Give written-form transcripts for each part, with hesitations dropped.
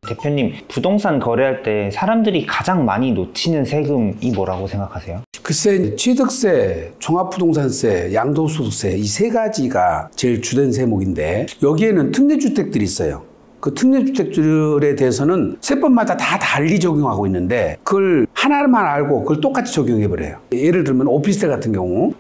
대표님, 부동산 거래할 때 사람들이 가장 많이 놓치는 세금이 뭐라고 생각하세요? 글쎄, 취득세, 종합부동산세, 양도소득세 이 세 가지가 제일 주된 세목인데 여기에는 특례주택들이 있어요. 그 특례주택들에 대해서는 세법마다 다 달리 적용하고 있는데 그걸 하나만 알고 그걸 똑같이 적용해버려요. 예를 들면 오피스텔 같은 경우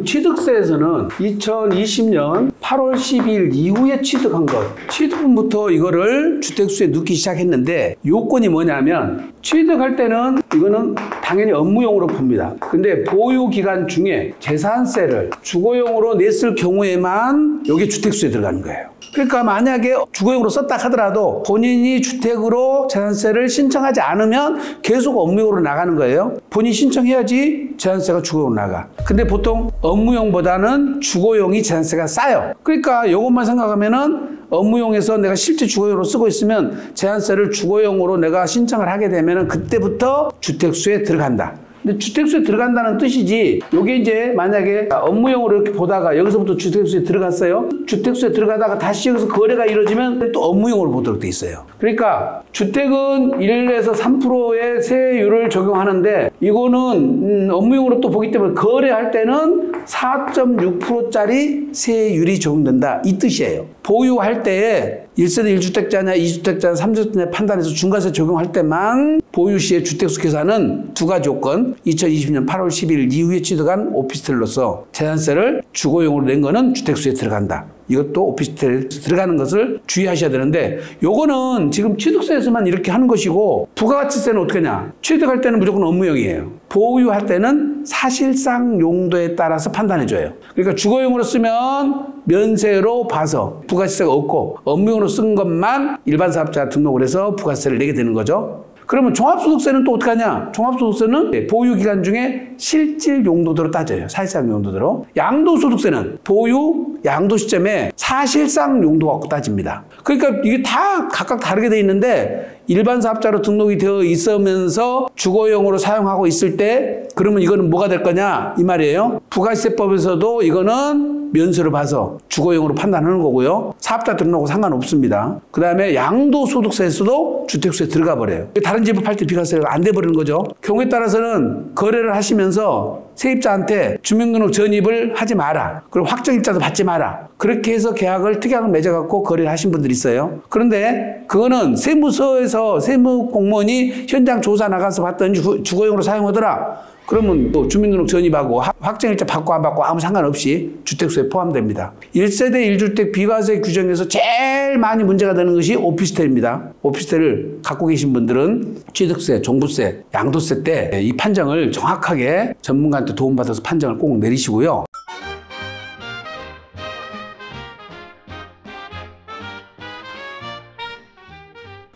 취득세에서는 2020년 8월 12일 이후에 취득한 것, 취득분부터 이거를 주택수에 넣기 시작했는데 요건이 뭐냐면 취득할 때는 이거는 당연히 업무용으로 풉니다. 근데 보유기간 중에 재산세를 주거용으로 냈을 경우에만 여기 주택수에 들어가는 거예요. 그러니까 만약에 주거용으로 썼다 하더라도 본인이 주택으로 재산세를 신청하지 않으면 계속 업무용으로 나가는 거예요. 본인이 신청해야지 재산세가 주거용으로 나가. 근데 보통 업무용보다는 주거용이 재산세가 싸요. 그러니까 이것만 생각하면은 업무용에서 내가 실제 주거용으로 쓰고 있으면 재산세를 주거용으로 내가 신청을 하게 되면은 그때부터 주택수에 들어간다. 근데 주택수에 들어간다는 뜻이지 여기 이제 만약에 업무용으로 이렇게 보다가 여기서부터 주택수에 들어갔어요. 주택수에 들어가다가 다시 여기서 거래가 이루어지면 또 업무용으로 보도록 돼 있어요. 그러니까 주택은 1에서 3%의 세율을 적용하는데 이거는 업무용으로 또 보기 때문에 거래할 때는 4.6%짜리 세율이 적용된다 이 뜻이에요. 보유할 때에 1세대 1주택자냐 2주택자냐 3주택자냐 판단해서 중과세 적용할 때만 보유 시의 주택수 계산은 두 가지 요건 2020년 8월 11일 이후에 취득한 오피스텔로서 재산세를 주거용으로 낸 거는 주택수에 들어간다. 이것도 오피스텔에 들어가는 것을 주의하셔야 되는데 요거는 지금 취득세에서만 이렇게 하는 것이고 부가가치세는 어떻게 하냐. 취득할 때는 무조건 업무용이에요. 보유할 때는 사실상 용도에 따라서 판단해줘요. 그러니까 주거용으로 쓰면 면세로 봐서 부가가치세가 없고 업무용으로 쓴 것만 일반 사업자 등록을 해서 부가세를 내게 되는 거죠. 그러면 종합소득세는 또 어떻게 하냐? 종합소득세는 보유기간 중에 실질 용도대로 따져요. 사실상 용도대로. 양도소득세는 보유, 양도 시점에 사실상 용도 갖고 따집니다. 그러니까 이게 다 각각 다르게 돼 있는데 일반 사업자로 등록이 되어 있으면서 주거용으로 사용하고 있을 때 그러면 이거는 뭐가 될 거냐? 이 말이에요. 부가세법에서도 이거는 면세로 봐서 주거용으로 판단하는 거고요. 사업자 등록하고 상관없습니다. 그 다음에 양도소득세에서도 주택수에 들어가 버려요. 다른 집을 팔 때 비과세가 안 돼 버리는 거죠. 경우에 따라서는 거래를 하시면서 세입자한테 주민등록 전입을 하지 마라. 그리고 확정일자도 받지 마라. 그렇게 해서 특약을 맺어갖고 거래를 하신 분들이 있어요. 그런데 그거는 세무서에서 세무공무원이 현장 조사 나가서 봤더니 주거용으로 사용하더라. 그러면 또 주민등록 전입하고 확정일자 받고 안 받고 아무 상관없이 주택수에 포함됩니다. 1세대 1주택 비과세 규정에서 제일 많이 문제가 되는 것이 오피스텔입니다. 오피스텔을 갖고 계신 분들은 취득세, 종부세, 양도세 때 이 판정을 정확하게 전문가한테 도움받아서 판정을 꼭 내리시고요.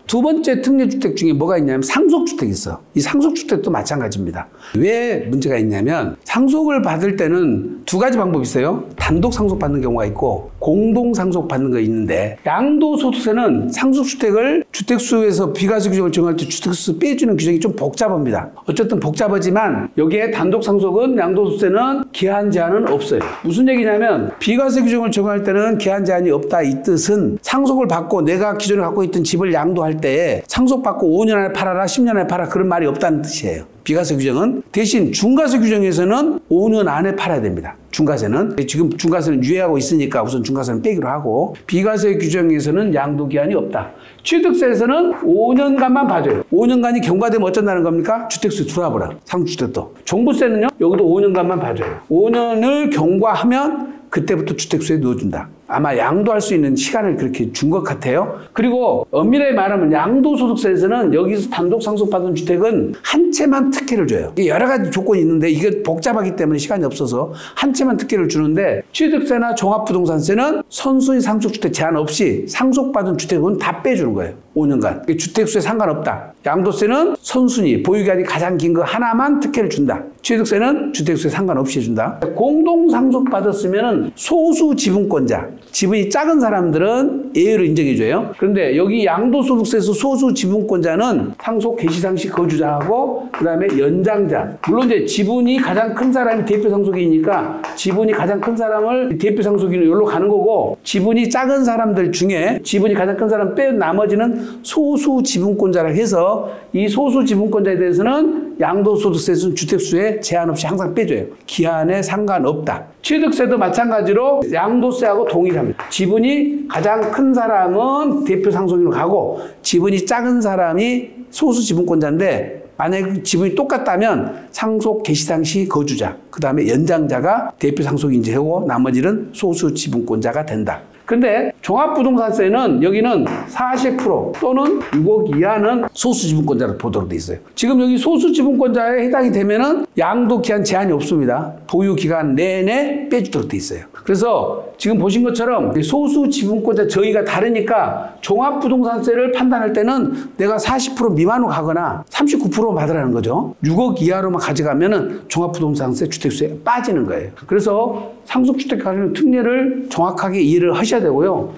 두 번째 특례주택 중에 뭐가 있냐면 상속주택이 있어. 이 상속주택도 마찬가지입니다. 왜 문제가 있냐면 상속을 받을 때는 두 가지 방법이 있어요. 단독 상속 받는 경우가 있고 공동 상속 받는 거 있는데 양도소득세는 상속주택을 주택수에서 비과세 규정을 정할 때 주택수 빼주는 규정이 좀 복잡합니다. 어쨌든 복잡하지만 여기에 단독 상속은 양도소득세는 기한 제한은 없어요. 무슨 얘기냐면 비과세 규정을 적용할 때는 기한 제한이 없다 이 뜻은 상속을 받고 내가 기존에 갖고 있던 집을 양도할 때 상속받고 5년 안에 팔아라 10년 안에 팔아 그런 말이 없다는 뜻이에요. 비과세 규정은. 대신 중과세 규정에서는 5년 안에 팔아야 됩니다. 중과세는. 지금 중과세는 유예하고 있으니까 우선 중과세는 빼기로 하고 비과세 규정에서는 양도기한이 없다. 취득세에서는 5년간만 봐줘요. 5년간이 경과되면 어쩐다는 겁니까? 주택수에 들어와버려. 상주택도. 종부세는요. 여기도 5년간만 봐줘요. 5년을 경과하면 그때부터 주택수에 넣어준다. 아마 양도할 수 있는 시간을 그렇게 준 것 같아요. 그리고 엄밀하게 말하면 양도소득세에서는 여기서 단독 상속받은 주택은 한 채만 특혜를 줘요. 여러 가지 조건이 있는데 이게 복잡하기 때문에 시간이 없어서 한 채만 특혜를 주는데 취득세나 종합부동산세는 선순위 상속주택 제한 없이 상속받은 주택은 다 빼주는 거예요. 5년간. 주택수에 상관없다. 양도세는 선순위, 보유기간이 가장 긴 거 하나만 특혜를 준다. 취득세는 주택수에 상관없이 해준다. 공동상속받았으면 소수 지분권자, 지분이 작은 사람들은 예외로 인정해줘요. 그런데 여기 양도소득세에서 소수 지분권자는 상속 개시상시 거주자하고 그 다음에 연장자. 물론 이제 지분이 가장 큰 사람이 대표 상속인이니까 지분이 가장 큰 사람을 대표 상속인으로 여기로 가는 거고, 지분이 작은 사람들 중에 지분이 가장 큰 사람 빼 나머지는 소수 지분권자라 해서 이 소수 지분권자에 대해서는 양도소득세에서는 주택수에 제한 없이 항상 빼줘요. 기한에 상관없다. 취득세도 마찬가지로 양도세하고 동일합니다. 지분이 가장 큰 사람은 대표 상속인으로 가고 지분이 작은 사람이 소수 지분권자인데, 만약에 지분이 똑같다면 상속 개시상시 거주자, 그 다음에 연장자가 대표 상속인제하고 나머지는 소수 지분권자가 된다. 근데 종합부동산세는 여기는 40% 또는 6억 이하는 소수지분권자로 보도록 돼 있어요. 지금 여기 소수지분권자에 해당이 되면은 양도기한 제한이 없습니다. 보유기간 내내 빼주도록 돼 있어요. 그래서 지금 보신 것처럼 소수지분권자 저희가 다르니까 종합부동산세를 판단할 때는 내가 40% 미만으로 가거나 39% 받으라는 거죠. 6억 이하로만 가져가면은 종합부동산세 주택수에 빠지는 거예요. 그래서 상속주택 관련 특례를 정확하게 이해를 하셔야 되고요.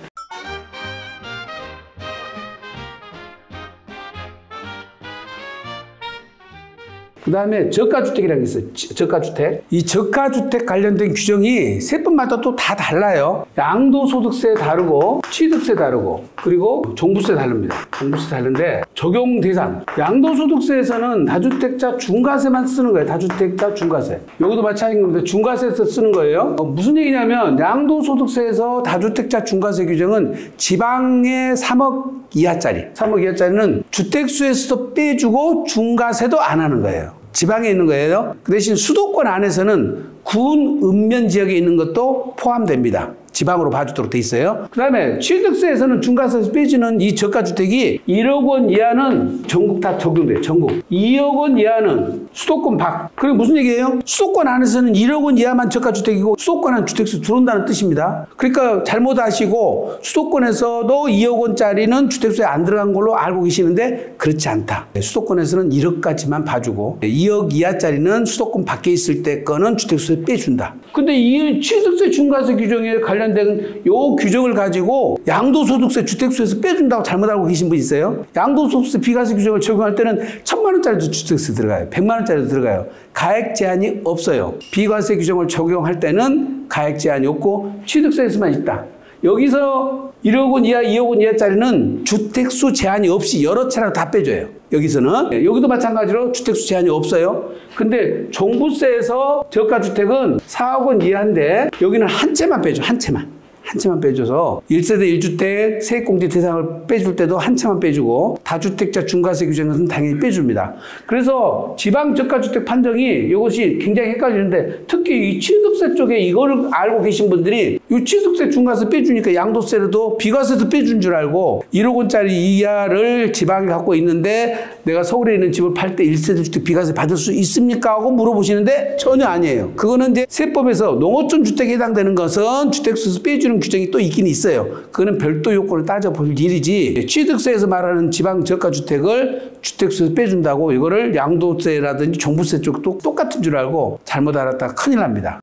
그 다음에 저가주택이라는 게 있어요. 저가주택. 이 저가주택 관련된 규정이 세법마다 또 다 달라요. 양도소득세 다르고 취득세 다르고 그리고 종부세 다릅니다. 종부세 다른데 적용 대상. 양도소득세에서는 다주택자 중과세만 쓰는 거예요. 다주택자 중과세. 여기도 마찬가지입니다. 중과세에서 쓰는 거예요. 무슨 얘기냐면 양도소득세에서 다주택자 중과세 규정은 지방의 3억 이하짜리. 3억 이하짜리는 주택수에서도 빼주고 중과세도 안 하는 거예요. 지방에 있는 거예요. 그 대신 수도권 안에서는 군 읍면 지역에 있는 것도 포함됩니다. 지방으로 봐주도록 돼 있어요. 그 다음에 취득세에서는 중과세에서 빼주는 이 저가주택이 1억 원 이하는 전국 다 적용돼요. 전국. 2억 원 이하는 수도권 밖. 그리고 무슨 얘기예요? 수도권 안에서는 1억 원 이하만 저가주택이고 수도권 안 주택수 들어온다는 뜻입니다. 그러니까 잘못 아시고 수도권에서도 2억 원짜리는 주택수에 안 들어간 걸로 알고 계시는데 그렇지 않다. 수도권에서는 1억까지만 봐주고 2억 이하짜리는 수도권 밖에 있을 때 거는 주택수에 빼준다. 근데 이 취득세 중과세 규정에 관련된 요 규정을 가지고 양도소득세 주택수에서 빼준다고 잘못 알고 계신 분 있어요? 양도소득세 비과세 규정을 적용할 때는 1,000만 원짜리도 주택세 들어가요. 100만 원짜리도 들어가요. 가액 제한이 없어요. 비과세 규정을 적용할 때는 가액 제한이 없고 취득세에서만 있다. 여기서 1억 원 이하, 2억 원 이하짜리는 주택수 제한이 없이 여러 차례 다 빼줘요. 여기서는. 여기도 마찬가지로 주택수 제한이 없어요. 근데 종부세에서 저가주택은 4억 원 이하인데 여기는 한 채만 빼줘. 한 채만. 한 채만 빼줘서 1세대 1주택 세액공제 대상을 빼줄 때도 한 채만 빼주고 다주택자 중과세 규정은 당연히 빼줍니다. 그래서 지방 저가주택 판정이 이것이 굉장히 헷갈리는데 특히 이 취득세 쪽에 이거를 알고 계신 분들이 이 취득세 중과세 빼주니까 양도세도 비과세도 빼준 줄 알고 1억 원짜리 이하를 지방에 갖고 있는데 내가 서울에 있는 집을 팔 때 1세대 주택 비과세 받을 수 있습니까? 하고 물어보시는데 전혀 아니에요. 그거는 이제 세법에서 농어촌 주택에 해당되는 것은 주택수에서 빼주는 규정이 또 있긴 있어요. 그거는 별도 요건을 따져볼 일이지 취득세에서 말하는 지방 저가주택을 주택수에서 빼준다고 이거를 양도세라든지 종부세 쪽도 똑같은 줄 알고 잘못 알았다가 큰일 납니다.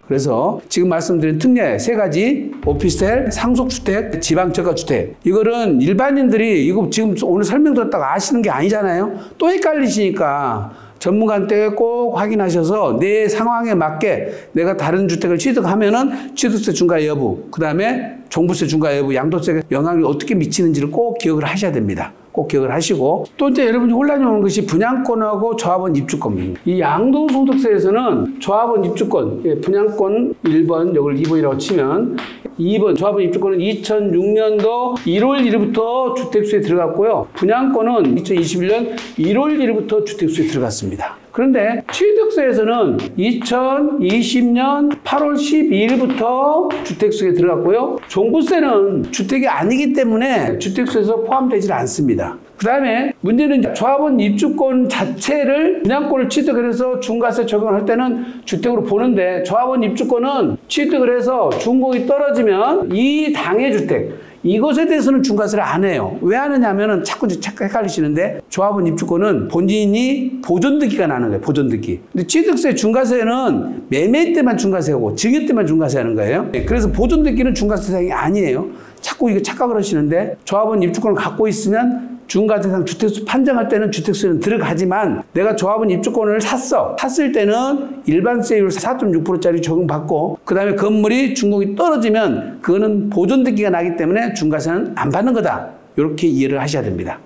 그래서 지금 말씀드린 특례 세 가지 오피스텔, 상속주택, 지방저가주택 이거는 일반인들이 이거 지금 오늘 설명 들었다가 아시는 게 아니잖아요. 또 헷갈리시니까 전문가한테 꼭 확인하셔서 내 상황에 맞게 내가 다른 주택을 취득하면은 취득세 중과 여부, 그 다음에 종부세 중과 여부, 양도세가 영향을 어떻게 미치는지를 꼭 기억을 하셔야 됩니다. 꼭 기억을 하시고 또 이제 여러분이 혼란이 오는 것이 분양권하고 조합원 입주권입니다. 이 양도소득세에서는 조합원 입주권, 분양권 1번, 이걸 2번이라고 치면 2번 조합원 입주권은 2006년도 1월 1일부터 주택수에 들어갔고요. 분양권은 2021년 1월 1일부터 주택수에 들어갔습니다. 그런데 취득세에서는 2020년 8월 12일부터 주택수에 들어갔고요. 종부세는 주택이 아니기 때문에 주택수에서 포함되지 않습니다. 그 다음에 문제는 조합원 입주권 자체를 분양권을 취득을 해서 중과세 적용할 때는 주택으로 보는데 조합원 입주권은 취득을 해서 준공이 떨어지면 이 당해 주택, 이것에 대해서는 중과세를 안 해요. 왜 하느냐 하면은 자꾸 헷갈리시는데 조합원 입주권은 본인이 보존득기가 나는 거예요. 보존득기. 근데 취득세 중과세는 매매 때만 중과세하고 증여 때만 중과세하는 거예요. 그래서 보존득기는 중과세 대상이 아니에요. 자꾸 이거 착각을 하시는데 조합원 입주권을 갖고 있으면 중과대상 주택수 판정할 때는 주택수는 들어가지만 내가 조합원 입주권을 샀을 때는 일반세율 4.6%짜리 적용받고 그 다음에 건물이 준공이 떨어지면 그거는 보존득기가 나기 때문에 중과세는 안 받는 거다. 이렇게 이해를 하셔야 됩니다.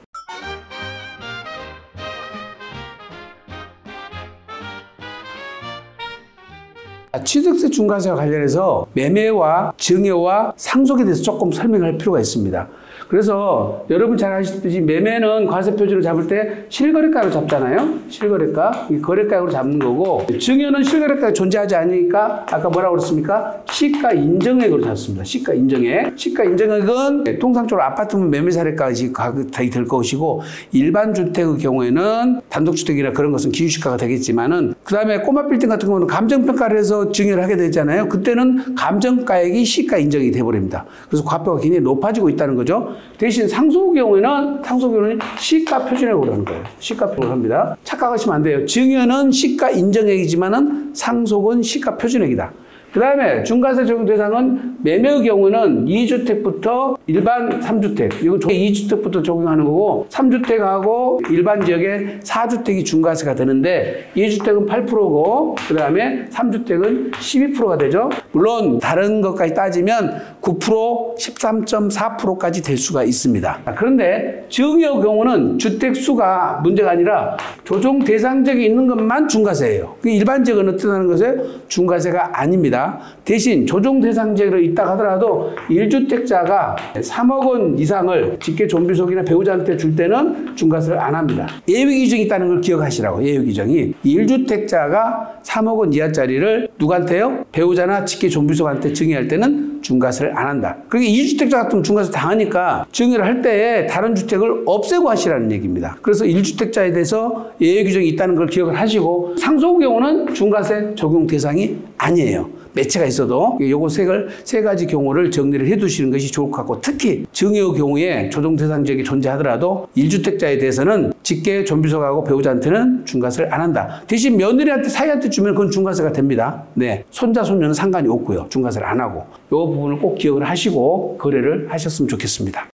취득세 중과세와 관련해서 매매와 증여와 상속에 대해서 조금 설명할 필요가 있습니다. 그래서 여러분 잘 아시듯이 매매는 과세 표준을 잡을 때 실거래가로 잡잖아요. 실거래가, 이 거래가로 잡는 거고 증여는 실거래가가 존재하지 않으니까 아까 뭐라고 그랬습니까? 시가 인정액으로 잡습니다. 시가 인정액. 시가 인정액은 통상적으로 아파트면 매매 사례까지 가격이 될 것이고 일반 주택의 경우에는 단독주택이나 그런 것은 기준시가가 되겠지만은 그 다음에 꼬마 빌딩 같은 경우는 감정평가를 해서 증여를 하게 되잖아요. 그때는 감정가액이 시가 인정이 돼버립니다. 그래서 과표가 굉장히 높아지고 있다는 거죠. 대신 상속 경우에는 시가 표준액으로 하는 거예요. 시가 표준액으로 합니다. 착각하시면 안 돼요. 증여는 시가 인정액이지만은 상속은 시가 표준액이다. 그 다음에 중과세 적용 대상은 매매의 경우는 2주택부터 일반 3주택, 이건 2주택부터 적용하는 거고 3주택하고 일반 지역에 4주택이 중과세가 되는데 2주택은 8%고 그 다음에 3주택은 12%가 되죠. 물론 다른 것까지 따지면 9%, 13.4%까지 될 수가 있습니다. 그런데 증여 경우는 주택 수가 문제가 아니라 조정 대상지역에 있는 것만 중과세예요. 일반 지역은 어떻다는 것에 중과세가 아닙니다. 대신 조정 대상 지역으로 있다 하더라도 1주택자가 3억 원 이상을 직계존비속이나 배우자한테 줄 때는 중과세를 안 합니다. 예외 규정이 있다는 걸 기억하시라고. 예외 규정이 1주택자가 3억 원 이하짜리를 누구한테요? 배우자나 직계존비속한테 증여할 때는 중과세를 안 한다. 그러니까 2주택자 같으면 중과세 당하니까 증여를 할 때 다른 주택을 없애고 하시라는 얘기입니다. 그래서 1주택자에 대해서 예외 규정이 있다는 걸 기억을 하시고 상속 경우는 중과세 적용 대상이 아니에요. 매체가 있어도 요거 세 가지 경우를 정리를 해 두시는 것이 좋을 것 같고 특히 증여 경우에 조정 대상 지역이 존재하더라도 1주택자에 대해서는 직계 존비속하고 배우자한테는 중과세를 안 한다. 대신 며느리한테 사이한테 주면 그건 중과세가 됩니다. 네, 손자 손녀는 상관이 없고요. 중과세를 안 하고 요 부분을 꼭 기억을 하시고 거래를 하셨으면 좋겠습니다.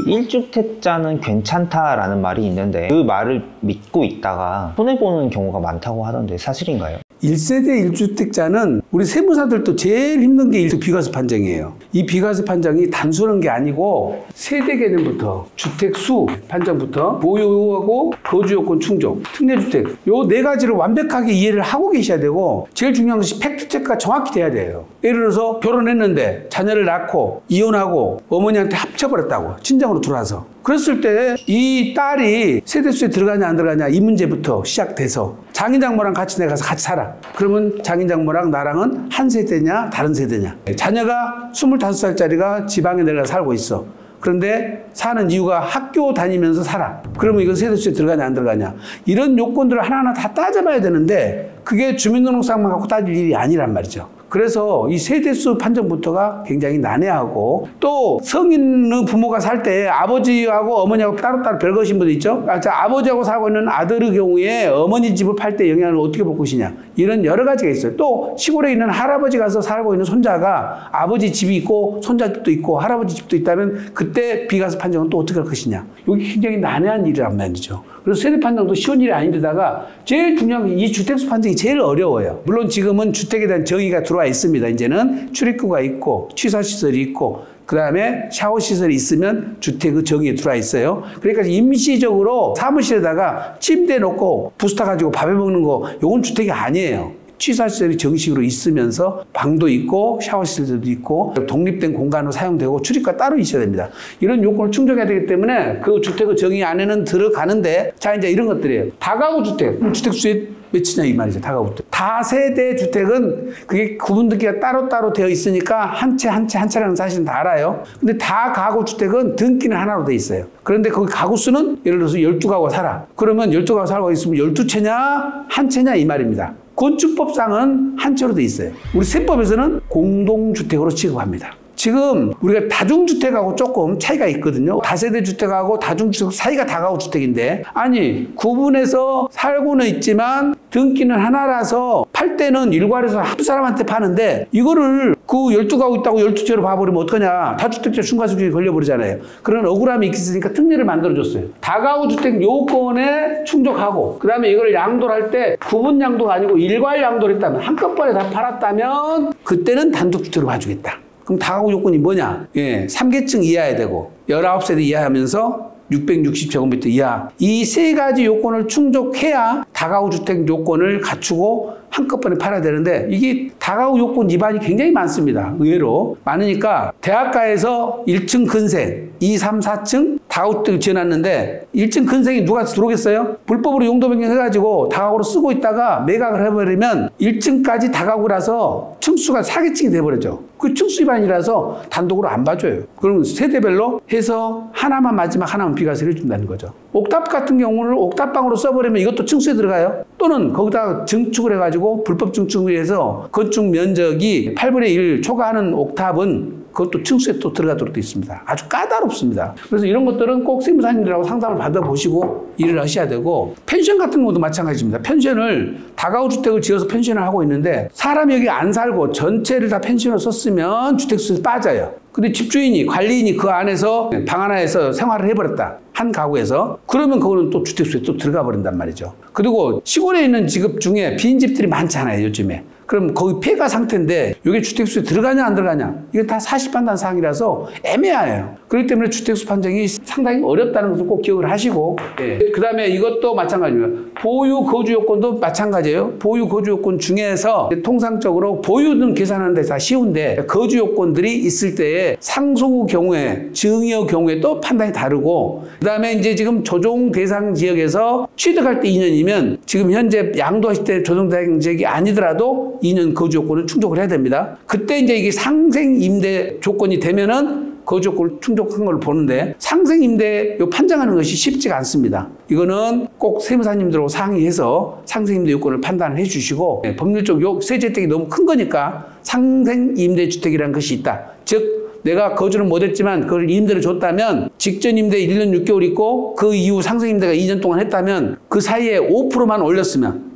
일주택자는 괜찮다라는 말이 있는데 그 말을 믿고 있다가 손해보는 경우가 많다고 하던데 사실인가요? 1세대 1주택자는 우리 세무사들도 제일 힘든 게 비과세 판정이에요. 이 비과세 판정이 단순한 게 아니고 세대 개념부터 주택수 판정부터 보유하고 거주요건 충족, 특례주택 요 네 가지를 완벽하게 이해를 하고 계셔야 되고 제일 중요한 것이 팩트체크가 정확히 돼야 돼요. 예를 들어서 결혼했는데 자녀를 낳고 이혼하고 어머니한테 합쳐버렸다고 친정으로 들어와서 그랬을 때 이 딸이 세대수에 들어가냐 안 들어가냐 이 문제부터 시작돼서 장인장모랑 같이 내가서 같이 살아. 그러면 장인장모랑 나랑은 한 세대냐 다른 세대냐. 자녀가 25살짜리가 지방에 내가 살고 있어. 그런데 사는 이유가 학교 다니면서 살아. 그러면 이건 세대수에 들어가냐 안 들어가냐. 이런 요건들을 하나하나 다 따져봐야 되는데 그게 주민등록상만 갖고 따질 일이 아니란 말이죠. 그래서 이 세대수 판정부터가 굉장히 난해하고 또 성인의 부모가 살 때 아버지하고 어머니하고 따로따로 별것인 분도 있죠. 아버지하고 살고 있는 아들의 경우에 어머니 집을 팔 때 영향을 어떻게 볼 것이냐. 이런 여러 가지가 있어요. 또 시골에 있는 할아버지 가서 살고 있는 손자가 아버지 집이 있고 손자 집도 있고 할아버지 집도 있다면 그때 비과세 판정은 또 어떻게 할 것이냐. 이게 굉장히 난해한 일이란 말이죠. 그래서 세대 판정도 쉬운 일이 아닌데다가 제일 중요한 게 이 주택수 판정이 제일 어려워요. 물론 지금은 주택에 대한 정의가 들어와 있습니다. 이제는 출입구가 있고 취사시설이 있고 그 다음에 샤워시설이 있으면 주택의 정의에 들어와 있어요. 그러니까 임시적으로 사무실에다가 침대 놓고 부스타 가지고 밥해 먹는 거 이건 주택이 아니에요. 취사시설이 정식으로 있으면서 방도 있고 샤워시설도 있고 독립된 공간으로 사용되고 출입구가 따로 있어야 됩니다. 이런 요건을 충족해야 되기 때문에 그 주택의 정의 안에는 들어가는데 자 이제 이런 것들이에요. 다가구 주택, 주택수에 몇이냐 이 말이죠. 다가구 주택. 다세대 주택은 그게 구분등기가 따로따로 되어 있으니까 한 채라는 사실은 다 알아요. 근데 다가구 주택은 등기는 하나로 돼 있어요. 그런데 거기 가구 수는 예를 들어서 12가구가 살아. 그러면 12가구가 살고 있으면 12채냐 한 채냐 이 말입니다. 건축법상은 한 채로 돼 있어요. 우리 세법에서는 공동주택으로 취급합니다. 지금 우리가 다중주택하고 조금 차이가 있거든요. 다세대 주택하고 다중주택 사이가 다가구 주택인데, 아니 구분해서 살고는 있지만 등기는 하나라서 팔 때는 일괄해서 한 사람한테 파는데, 이거를 그 12가구 있다고 12채로 봐버리면 어떡하냐. 다주택자 중과수익이 걸려버리잖아요. 그런 억울함이 있으니까 특례를 만들어줬어요. 다가구 주택 요건에 충족하고, 그 다음에 이걸 양도를 할 때 구분 양도가 아니고 일괄 양도를 했다면, 한꺼번에 다 팔았다면 그때는 단독주택으로 봐주겠다. 그럼 다가구 요건이 뭐냐? 3계층 이하야 되고 19세대 이하하면서 660제곱미터 이하, 이 세 가지 요건을 충족해야 다가구 주택 요건을 갖추고 한꺼번에 팔아야 되는데, 이게 다가구 요건 위반이 굉장히 많습니다. 의외로 많으니까 대학가에서 1층 근생 2, 3, 4층 다가구주택을 지어놨는데 1층 근생이 누가 들어오겠어요? 불법으로 용도 변경해가지고 다가구로 쓰고 있다가 매각을 해버리면 1층까지 다가구라서 층수가 4계층이 돼버리죠. 그 층수 위반이라서 단독으로 안 봐줘요. 그럼 세대별로 해서 하나만 마지막 하나만 비과세를 해준다는 거죠. 옥탑 같은 경우는 옥탑방으로 써버리면 이것도 층수에 들어가요. 또는 거기다 증축을 해가지고 불법 증축을 해서 건축 면적이 8분의 1 초과하는 옥탑은 그것도 층수에 또 들어가도록 되어 있습니다. 아주 까다롭습니다. 그래서 이런 것들은 꼭 세무사님들하고 상담을 받아보시고 일을 하셔야 되고, 펜션 같은 것도 마찬가지입니다. 펜션을 다가구 주택을 지어서 펜션을 하고 있는데 사람이 여기 안 살고 전체를 다 펜션으로 썼으면 주택수에서 빠져요. 근데 집주인이, 관리인이 그 안에서 방 하나에서 생활을 해버렸다. 한 가구에서. 그러면 그거는 또 주택수에 또 들어가 버린단 말이죠. 그리고 시골에 있는 지급 중에 빈집들이 많잖아요, 요즘에. 그럼 거기 폐가 상태인데 이게 주택수에 들어가냐 안 들어가냐, 이게 다 사실판단 사항이라서 애매해요. 그렇기 때문에 주택수 판정이 상당히 어렵다는 것을 꼭 기억을 하시고, 그 다음에 이것도 마찬가지입니다. 보유 거주 요건도 마찬가지예요. 보유 거주 요건 중에서 통상적으로 보유는 계산하는데 다 쉬운데, 거주 요건들이 있을 때에 상속의 경우에, 증여의 경우에 또 판단이 다르고, 그 다음에 이제 지금 조정 대상 지역에서 취득할 때 2년이면 지금 현재 양도하실 때 조정 대상 지역이 아니더라도 2년 거주 요건을 충족을 해야 됩니다. 그때 이제 이게 상생 임대 조건이 되면은 거주 요건을 충족한 걸 보는데, 상생 임대 판정하는 것이 쉽지가 않습니다. 이거는 꼭 세무사님들하고 상의해서 상생 임대 요건을 판단을 해 주시고, 법률적 세제 혜택이 너무 큰 거니까 상생 임대 주택이라는 것이 있다. 즉 내가 거주는 못했지만 그걸 임대를 줬다면, 직전 임대 1년 6개월 있고 그 이후 상생 임대가 2년 동안 했다면 그 사이에 5%만 올렸으면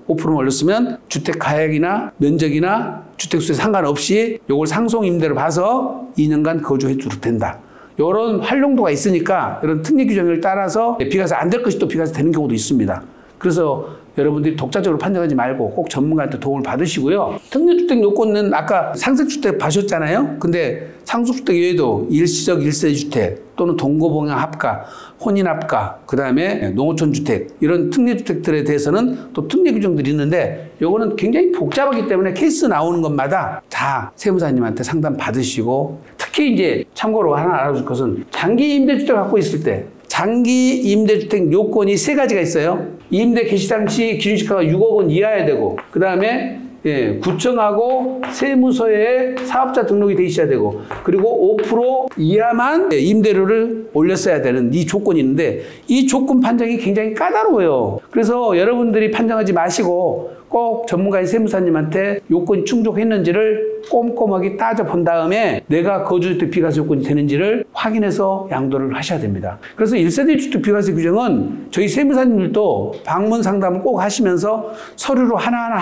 주택 가액이나 면적이나 주택수에 상관없이 요걸 상속 임대로 봐서 2년간 거주해 줘도 된다. 이런 활용도가 있으니까 이런 특례 규정을 따라서 비과세 안 될 것이 또 비과세 되는 경우도 있습니다. 그래서 여러분들이 독자적으로 판정하지 말고 꼭 전문가한테 도움을 받으시고요. 특례주택 요건은 아까 상속주택 봐셨잖아요. 근데 상속주택 외에도 일시적 1세주택 또는 동거봉양 합가, 혼인합가, 그 다음에 농어촌주택, 이런 특례주택들에 대해서는 또 특례 규정들이 있는데, 요거는 굉장히 복잡하기 때문에 케이스 나오는 것마다 다 세무사님한테 상담 받으시고, 특히 이제 참고로 하나 알아줄 것은, 장기 임대주택 갖고 있을 때 장기 임대주택 요건이 세 가지가 있어요. 임대 개시 당시 기준시가가 6억 원 이하여야 되고, 그 다음에 구청하고 세무서에 사업자 등록이 돼 있어야 되고, 그리고 5% 이하만 임대료를 올렸어야 되는 이 조건이 있는데, 이 조건 판정이 굉장히 까다로워요. 그래서 여러분들이 판정하지 마시고 꼭 전문가인 세무사님한테 요건이 충족했는지를 꼼꼼하게 따져본 다음에 내가 거주주택 비과세 요건이 되는지를 확인해서 양도를 하셔야 됩니다. 그래서 1세대 주택 비과세 규정은 저희 세무사님들도 방문 상담을 꼭 하시면서 서류로 하나하나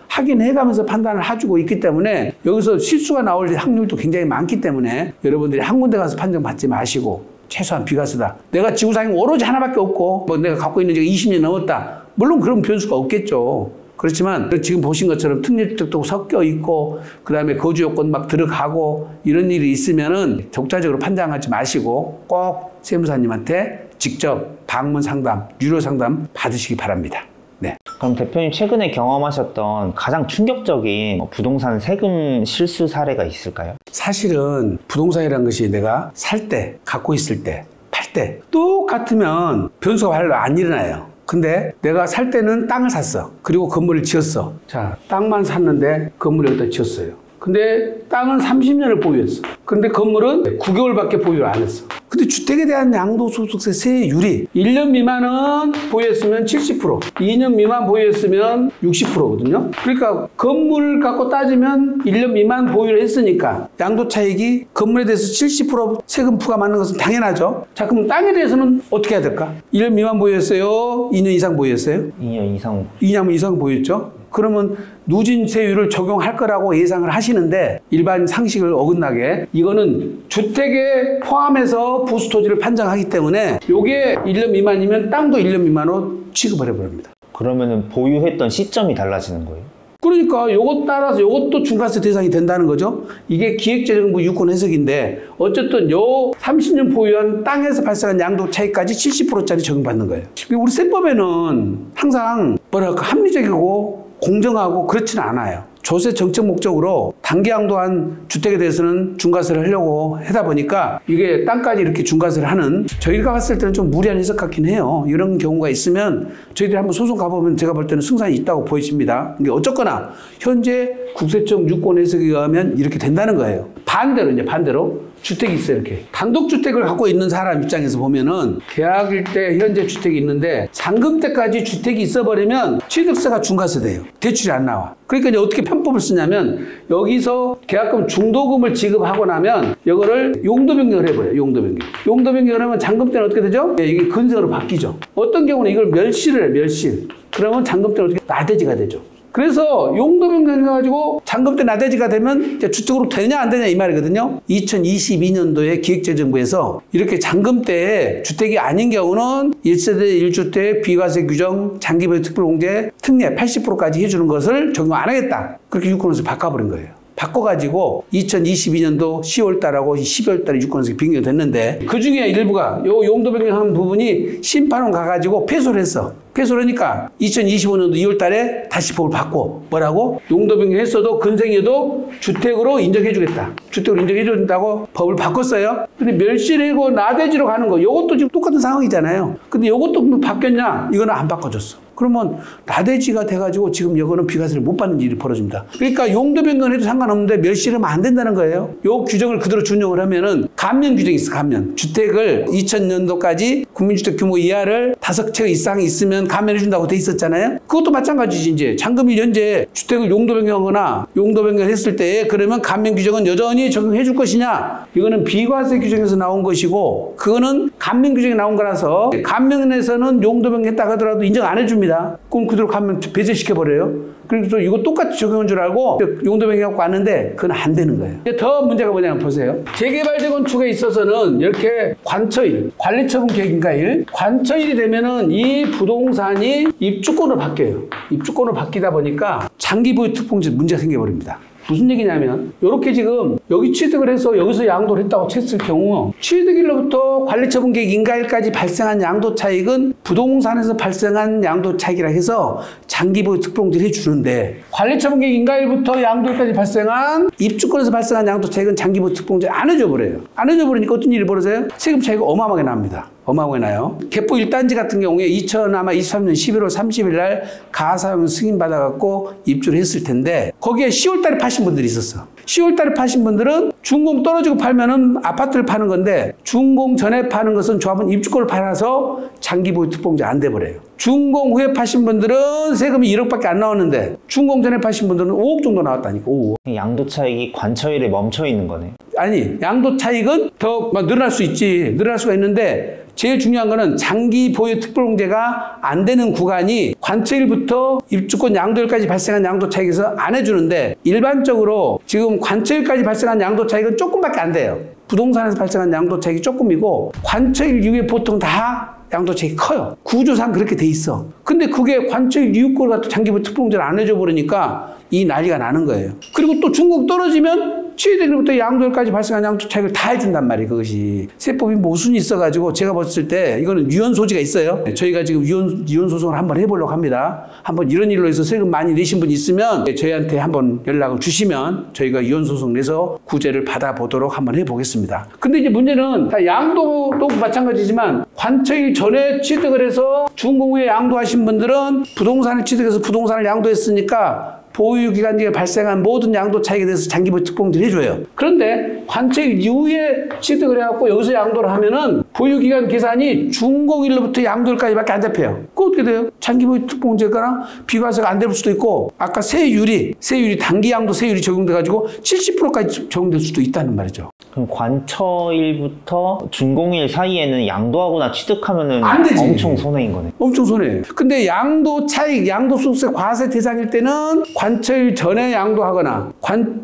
확인해가면서 판단을 해주고 있기 때문에, 여기서 실수가 나올 확률도 굉장히 많기 때문에 여러분들이 한 군데 가서 판정 받지 마시고 최소한 비과세다. 내가 지구상에 오로지 하나밖에 없고 뭐 내가 갖고 있는 지가 20년 넘었다. 물론 그런 변수가 없겠죠. 그렇지만 지금 보신 것처럼 특례주택도 섞여 있고 그 다음에 거주 요건 막 들어가고 이런 일이 있으면은 독자적으로 판단하지 마시고 꼭 세무사님한테 직접 방문 상담, 유료 상담 받으시기 바랍니다. 네. 그럼 대표님 최근에 경험하셨던 가장 충격적인 부동산 세금 실수 사례가 있을까요? 사실은 부동산이라는 것이 내가 살 때, 갖고 있을 때, 팔 때 똑같으면 변수가 별로 안 일어나요. 근데 내가 살 때는 땅을 샀어. 그리고 건물을 지었어. 자, 땅만 샀는데 건물을 여기다 지었어요. 근데 땅은 30년을 보유했어. 근데 건물은 9개월밖에 보유를 안 했어. 근데 주택에 대한 양도소득세 세율이 1년 미만은 보유했으면 70%, 2년 미만 보유했으면 60%거든요. 그러니까 건물 갖고 따지면 1년 미만 보유를 했으니까 양도차익이 건물에 대해서 70% 세금 부과받는 것은 당연하죠. 자, 그럼 땅에 대해서는 어떻게 해야 될까? 1년 미만 보유했어요? 2년 이상 보유했어요? 2년 이상. 2년 이상 보유했죠? 그러면 누진세율을 적용할 거라고 예상을 하시는데 일반 상식을 어긋나게 이거는 주택에 포함해서 부수토지를 판정하기 때문에 요게 1년 미만이면 땅도 1년 미만으로 취급을 해버립니다. 그러면은 보유했던 시점이 달라지는 거예요? 그러니까 요것 따라서 요것도 중과세 대상이 된다는 거죠. 이게 기획재정부 유권 해석인데 어쨌든 요 30년 보유한 땅에서 발생한 양도 차익까지 70%짜리 적용받는 거예요. 우리 세법에는 항상 뭐랄까 합리적이고 공정하고 그렇지는 않아요. 조세 정책 목적으로 단기 양도한 주택에 대해서는 중과세를 하려고 하다 보니까 이게 땅까지 이렇게 중과세를 하는 저희가 봤을 때는 좀 무리한 해석 같긴 해요. 이런 경우가 있으면 저희들이 한번 소송 가보면 제가 볼 때는 승산이 있다고 보여집니다. 근데 어쨌거나 현재 국세청 유권 해석에 의하면 이렇게 된다는 거예요. 반대로 이제 반대로 주택이 있어요. 이렇게 단독주택을 갖고 있는 사람 입장에서 보면은 계약일 때 현재 주택이 있는데 잔금 때까지 주택이 있어버리면 취득세가 중과세돼요. 대출이 안 나와. 그러니까 이제 어떻게 편법을 쓰냐면 여기서 계약금 중도금을 지급하고 나면 이거를 용도 변경을 해버려요. 용도 변경. 용도 변경을 하면 잔금 때는 어떻게 되죠? 이게 근생으로 바뀌죠. 어떤 경우는 이걸 멸실을 해요. 멸실. 그러면 잔금 때는 어떻게 나대지가 되죠. 그래서 용도 변경해가지고 잔금 때 나대지가 되면 주택으로 되냐 안 되냐 이 말이거든요. 2022년도에 기획재정부에서 이렇게 잔금 때에 주택이 아닌 경우는 1세대 1주택 비과세 규정 장기보유 특별공제 특례 80%까지 해주는 것을 적용 안 하겠다. 그렇게 유권에서 바꿔버린 거예요. 바꿔가지고 2022년도 10월달하고 12월달에 유권에서 변경됐는데 그 중에 일부가 요 용도 변경한 부분이 심판원 가가지고 패소를 했어. 패소를 하니까 2025년도 2월달에 다시 법을 바꿔 뭐라고? 용도 변경했어도 근생에도 주택으로 인정해주겠다. 주택으로 인정해준다고 법을 바꿨어요. 근데 멸실이고 나대지로 가는 거 요것도 지금 똑같은 상황이잖아요. 근데 요것도 뭐 바뀌었냐? 이거는 안 바꿔줬어. 그러면 나대지가 돼가지고 지금 이거는 비과세를 못 받는 일이 벌어집니다. 그러니까 용도 변경해도 상관없는데 멸실하면 안 된다는 거예요. 요 규정을 그대로 준용을 하면은 감면 규정이 있어. 감면. 주택을 2000년도까지 국민주택 규모 이하를 5채 이상 있으면 감면해준다고 돼 있었잖아요. 그것도 마찬가지지. 이제 잔금이 현재 주택을 용도 변경하거나 용도 변경했을 때 그러면 감면 규정은 여전히 적용해 줄 것이냐? 이거는 비과세 규정에서 나온 것이고 그거는 감면 규정이 나온 거라서 감면에서는 용도 변경했다 하더라도 인정 안 해줍니다. 그럼 그대로 가면 배제시켜버려요. 그래서 이거 똑같이 적용한 줄 알고 용도 변경하고 왔는데 그건 안 되는 거예요. 더 문제가 뭐냐면 보세요. 재개발 재건축에 있어서는 이렇게 관처일, 관리처분 계획인가일, 관처일이 되면은 이 부동산이 입주권으로 바뀌어요. 입주권으로 바뀌다 보니까 장기보유 특공제 문제가 생겨버립니다. 무슨 얘기냐면 이렇게 지금 여기 취득을 해서 여기서 양도를 했다고 쳤을 경우 취득일로부터 관리처분 계획 인가일까지 발생한 양도 차익은 부동산에서 발생한 양도 차익이라 해서 장기보유 특공제를 해주는데 관리처분 계획 인가일부터 양도일까지 발생한 입주권에서 발생한 양도 차익은 장기보유 특공제 안 해줘버려요. 안 해줘버리니까 어떤 일이 벌어져요? 세금 차이가 어마어마하게 납니다. 어마어마하게 나요. 개포 1단지 같은 경우에 2023년 11월 30일 날 가사용 승인받아갖고 입주를 했을 텐데 거기에 10월달에 파신 분들이 있었어. 10월달에 파신 분들은 준공 떨어지고 팔면은 아파트를 파는 건데 준공 전에 파는 것은 조합은 입주권을 팔아서 장기보유 특공제 안 돼버려요. 준공 후에 파신 분들은 세금이 1억밖에 안 나왔는데 준공 전에 파신 분들은 5억 정도 나왔다니까. 5억. 양도 차익이 관처일에 멈춰 있는 거네. 아니 양도 차익은 더 늘어날 수 있지. 늘어날 수가 있는데 제일 중요한 거는 장기 보유 특별공제가 안 되는 구간이 관처일부터 입주권 양도일까지 발생한 양도 차익에서 안 해주는데 일반적으로 지금 관처일까지 발생한 양도 차익은 조금밖에 안 돼요. 부동산에서 발생한 양도 차익이 조금이고 관처일 이후에 보통 다 양도 차익이 커요. 구조상 그렇게 돼 있어. 근데 그게 관처일 이후걸 갖고 장기보유 특별공제를 안 해줘 버리니까 이 난리가 나는 거예요. 그리고 또 중공 떨어지면 취득일부터 양도일까지 발생한 양도 차익을 다 해준단 말이에요. 그것이 세법이 모순이 있어가지고 제가 봤을 때 이거는 위헌 소지가 있어요. 저희가 지금 위헌 소송을 한번 해보려고 합니다. 한번 이런 일로 해서 세금 많이 내신 분 있으면 저희한테 한번 연락을 주시면 저희가 위헌 소송 내서 구제를 받아보도록 한번 해보겠습니다. 근데 이제 문제는 다 양도도 마찬가지지만 관처일 전에 취득을 해서 준공 후에 양도하신 분들은 부동산을 취득해서 부동산을 양도했으니까 보유기간중에 발생한 모든 양도 차익에 대해서 장기보유 특공제를 해줘요. 그런데 관처일 이후에 취득을 해갖고 여기서 양도를 하면은 보유기간 계산이 준공일로부터 양도일까지밖에 안 잡혀요. 그거 어떻게 돼요? 장기보유 특공제가랑 비과세가 안 될 수도 있고 아까 세율이 단기 양도 세율이 적용돼가지고 70%까지 적용될 수도 있다는 말이죠. 그럼 관처일부터 준공일 사이에는 양도하거나 취득하면은 안 되지. 엄청 손해인 거네. 엄청 손해예요. 근데 양도 차익, 양도소득세 과세 대상일 때는 관처일 전에 양도하거나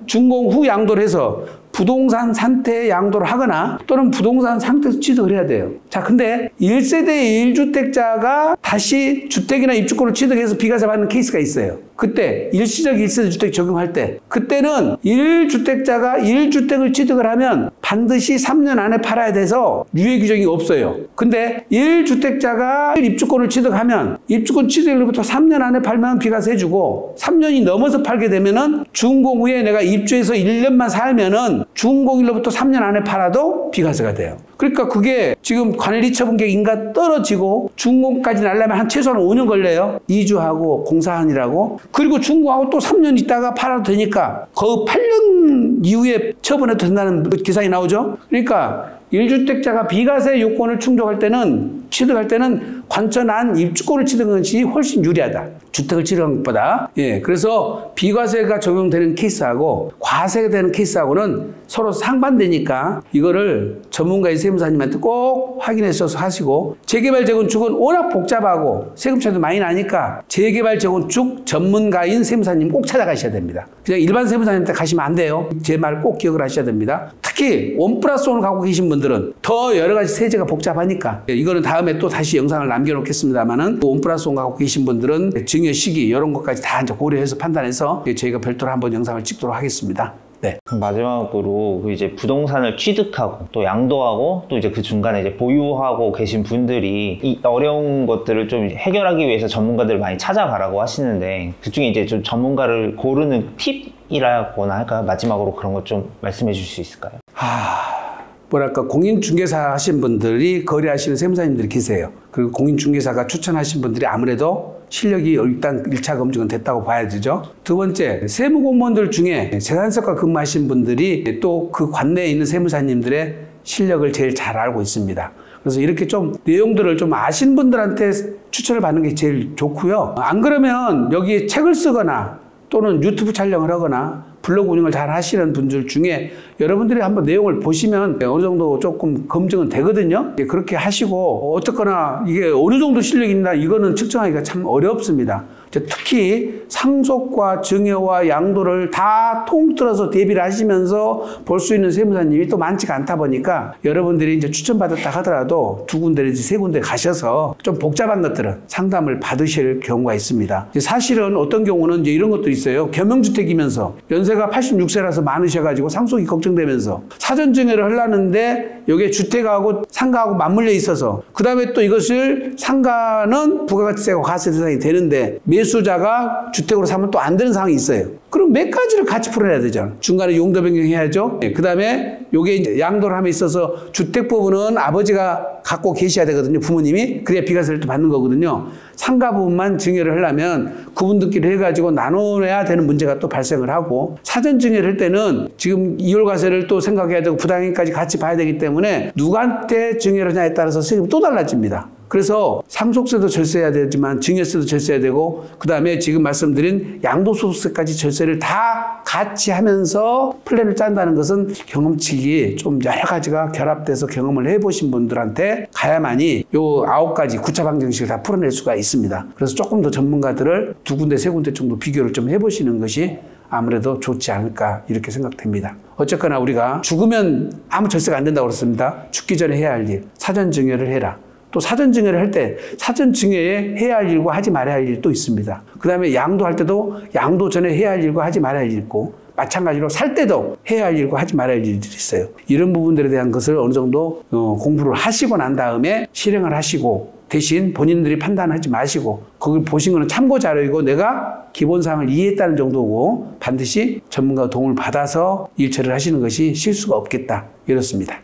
준공 후 양도를 해서 부동산 상태에 양도를 하거나 또는 부동산 상태에서 취득을 해야 돼요. 자, 근데 1세대 1주택자가 다시 주택이나 입주권을 취득해서 비과세 받는 케이스가 있어요. 그때 일시적 1세대 주택 적용할 때 그때는 1주택자가 1주택을 취득을 하면 반드시 3년 안에 팔아야 돼서 유예 규정이 없어요. 근데 1주택자가 입주권을 취득하면 입주권 취득일로부터 3년 안에 팔면 비과세 해주고 3년이 넘어서 팔게 되면은 준공 후에 내가 입주해서 1년만 살면은 준공일로부터 3년 안에 팔아도 비과세가 돼요. 그러니까 그게 지금 관리처분계획 인가 떨어지고 준공까지 날려면 한 최소한 5년 걸려요. 이주하고 공사하느라고. 그리고 준공하고 또 3년 있다가 팔아도 되니까 거의 8년 이후에 처분해도 된다는 계산이 나오죠. 그러니까 1주택자가 비과세 요건을 충족할 때는 취득할 때는 관처난 입주권을 취득한 것이 훨씬 유리하다. 주택을 취득한 것보다. 예, 그래서 비과세가 적용되는 케이스하고 과세가 되는 케이스하고는 서로 상반되니까 이거를 전문가의 세무사님한테 꼭 확인해서 하시고 재개발 재건축은 워낙 복잡하고 세금 차이도 많이 나니까 재개발 재건축 전문가인 세무사님 꼭 찾아가셔야 됩니다. 그냥 일반 세무사님한테 가시면 안 돼요. 제 말 꼭 기억을 하셔야 됩니다. 특히 1+1을 갖고 계신 분들은 더 여러 가지 세제가 복잡하니까 이거는 다음에 또 다시 영상을 남겨놓겠습니다만은 1+1 갖고 계신 분들은 증여 시기 이런 것까지 다 이제 고려해서 판단해서 저희가 별도로 한번 영상을 찍도록 하겠습니다. 네. 마지막으로 이제 부동산을 취득하고 또 양도하고 또 이제 그 중간에 이제 보유하고 계신 분들이 이 어려운 것들을 좀 해결하기 위해서 전문가들을 많이 찾아가라고 하시는데 그중에 이제 좀 전문가를 고르는 팁이라거나 할까요? 마지막으로 그런 것 좀 말씀해 주실 수 있을까요? 뭐랄까 공인중개사 하신 분들이 거래하시는 세무사님들이 계세요. 그리고 공인중개사가 추천하신 분들이 아무래도 실력이 일단 1차 검증은 됐다고 봐야 되죠. 두 번째, 세무공무원들 중에 재산세과 근무하신 분들이 또 그 관내에 있는 세무사님들의 실력을 제일 잘 알고 있습니다. 그래서 이렇게 좀 내용들을 좀 아신 분들한테 추천을 받는 게 제일 좋고요. 안 그러면 여기에 책을 쓰거나 또는 유튜브 촬영을 하거나 블로그 운영을 잘 하시는 분들 중에 여러분들이 한번 내용을 보시면 어느 정도 조금 검증은 되거든요. 그렇게 하시고 어떻거나 이게 어느 정도 실력이 있나 이거는 측정하기가 참 어렵습니다. 특히 상속과 증여와 양도를 다 통틀어서 대비를 하시면서 볼 수 있는 세무사님이 또 많지가 않다 보니까 여러분들이 이제 추천받았다 하더라도 2군데든지 3군데 가셔서 좀 복잡한 것들은 상담을 받으실 경우가 있습니다. 사실은 어떤 경우는 이제 이런 것도 있어요. 겸용주택이면서 연세가 86세라서 많으셔가지고 상속이 걱정되면서 사전증여를 하려는데 이게 주택하고 상가하고 맞물려 있어서 그 다음에 또 이것을 상가는 부가가치세가 과세 대상이 되는데 매수자가 주택으로 사면 또 안 되는 상황이 있어요. 그럼 몇 가지를 같이 풀어내야 되잖아. 중간에 용도 변경해야죠. 그 다음에 요게 이제 양도를 함에 있어서 주택 부분은 아버지가 갖고 계셔야 되거든요. 부모님이. 그래야 비과세를 또 받는 거거든요. 상가 부분만 증여를 하려면 그분들끼리 해가지고 나눠야 되는 문제가 또 발생을 하고 사전 증여를 할 때는 지금 이율과세를 또 생각해야 되고 부당행위까지 같이 봐야 되기 때문에 누구한테 증여를 하냐에 따라서 세금이 또 달라집니다. 그래서 상속세도 절세해야 되지만 증여세도 절세해야 되고 그 다음에 지금 말씀드린 양도소득세까지 절세를 다 같이 하면서 플랜을 짠다는 것은 경험치기 좀 여러 가지가 결합돼서 경험을 해보신 분들한테 가야만이 요 9가지 구차 방정식을 다 풀어낼 수가 있습니다. 그래서 조금 더 전문가들을 2군데 3군데 정도 비교를 좀 해보시는 것이 아무래도 좋지 않을까 이렇게 생각됩니다. 어쨌거나 우리가 죽으면 아무 절세가 안 된다고 그랬습니다. 죽기 전에 해야 할 일, 사전 증여를 해라. 또 사전 증여를 할 때 사전 증여에 해야 할 일과 하지 말아야 할 일도 있습니다. 그 다음에 양도할 때도 양도 전에 해야 할 일과 하지 말아야 할 일이 있고 마찬가지로 살 때도 해야 할 일과 하지 말아야 할 일들이 있어요. 이런 부분들에 대한 것을 어느 정도 공부를 하시고 난 다음에 실행을 하시고, 대신 본인들이 판단하지 마시고 거기 보신 거는 참고 자료이고 내가 기본사항을 이해했다는 정도고, 반드시 전문가 도움을 받아서 일 처리를 하시는 것이 실수가 없겠다, 이렇습니다.